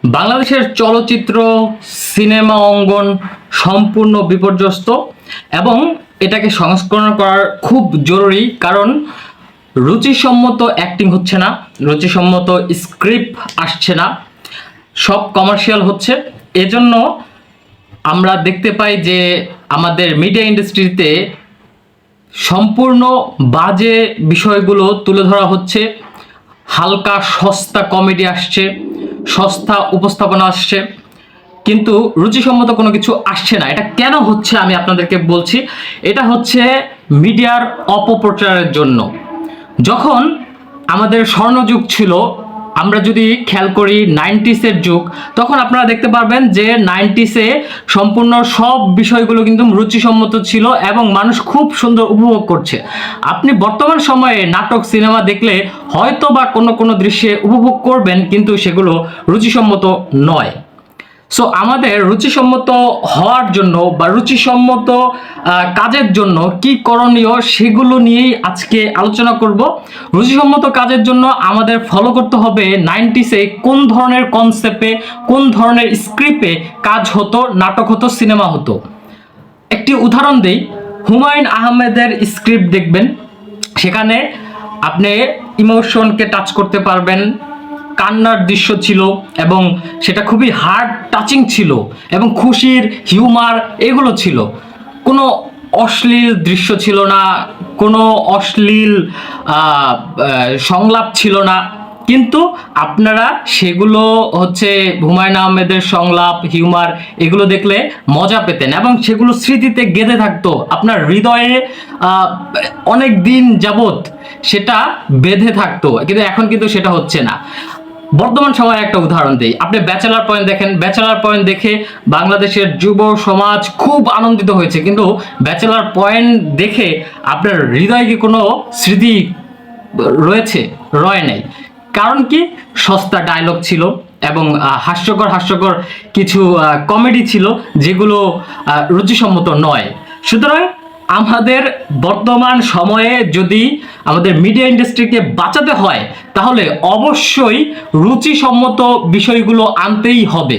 বাংলাদেশের চলচ্চিত্র সিনেমা অঙ্গন সম্পূর্ণ বিপর্যস্ত এবং এটাকে সংস্করণ করার খুব জরুরি। কারণ রুচিসম্মত অ্যাক্টিং হচ্ছে না, রুচিসম্মত স্ক্রিপ্ট আসছে না, সব কমার্শিয়াল হচ্ছে। এজন্য আমরা দেখতে পাই যে আমাদের মিডিয়া ইন্ডাস্ট্রিতে সম্পূর্ণ বাজে বিষয়গুলো তুলে ধরা হচ্ছে। হালকা সস্তা কমেডি আসছে, সস্তা উপস্থাপনা আসছে, কিন্তু রুচিসম্মত কোনো কিছু আসছে না। এটা কেন হচ্ছে আমি আপনাদেরকে বলছি। এটা হচ্ছে মিডিয়ার অপপ্রচারের জন্য। যখন আমাদের স্বর্ণযুগ ছিল, আমরা যদি খেয়াল করি 90s-এর যুগ, তখন আপনারা দেখতে পারবেন যে 90s-এ সম্পূর্ণ সব বিষয়গুলো কিন্তু রুচিসম্মত ছিল এবং মানুষ খুব সুন্দর উপভোগ করছে। আপনি বর্তমান সময়ে নাটক সিনেমা দেখলে হয়তো বা কোনো কোনো দৃশ্যে উপভোগ করবেন, কিন্তু সেগুলো রুচিসম্মত নয়। সো আমাদের রুচিসম্মত হওয়ার জন্য বা রুচিসম্মত কাজের জন্য কি করণীয় সেগুলো নিয়েই আজকে আলোচনা করব। রুচিসম্মত কাজের জন্য আমাদের ফলো করতে হবে 90s-এ কোন ধরনের কনসেপ্টে, কোন ধরনের স্ক্রিপ্টে কাজ হতো, নাটক হতো, সিনেমা হতো। একটি উদাহরণ দেই, হুমায়ুন আহমেদের স্ক্রিপ্ট দেখবেন, সেখানে আপনি ইমোশনকে টাচ করতে পারবেন, কান্নার দৃশ্য ছিল এবং সেটা খুবই হার্ট টাচিং ছিল এবং খুশির হিউমার এগুলো ছিল। কোনো অশ্লীল দৃশ্য ছিল না, কোনো অশ্লীল সংলাপ ছিল না, কিন্তু আপনারা সেগুলো হচ্ছে হুমায়ুন আহমেদের সংলাপ, হিউমার এগুলো দেখলে মজা পেতেন এবং সেগুলো স্মৃতিতে গেঁথে থাকতো আপনার হৃদয়ে অনেক দিন যাবত সেটা বেঁধে থাকতো। কিন্তু এখন কিন্তু সেটা হচ্ছে না। বর্তমান সময়ের একটা উদাহরণ দিই, আপনি ব্যাচেলার পয়েন্ট দেখেন, ব্যাচেলার পয়েন্ট দেখে বাংলাদেশের যুব সমাজ খুব আনন্দিত হয়েছে, কিন্তু ব্যাচেলার পয়েন্ট দেখে আপনার হৃদয়ে কি কোনো স্মৃতি রয়েছে? রয় নাই। কারণ কি? সস্তা ডায়লগ ছিল এবং হাস্যকর হাস্যকর কিছু কমেডি ছিল যেগুলো রুচিসম্মত নয়। সুতরাং আমাদের বর্তমান সময়ে যদি আমাদের মিডিয়া ইন্ডাস্ট্রিকে বাঁচাতে হয়, তাহলে অবশ্যই রুচিসম্মত বিষয়গুলো আনতেই হবে।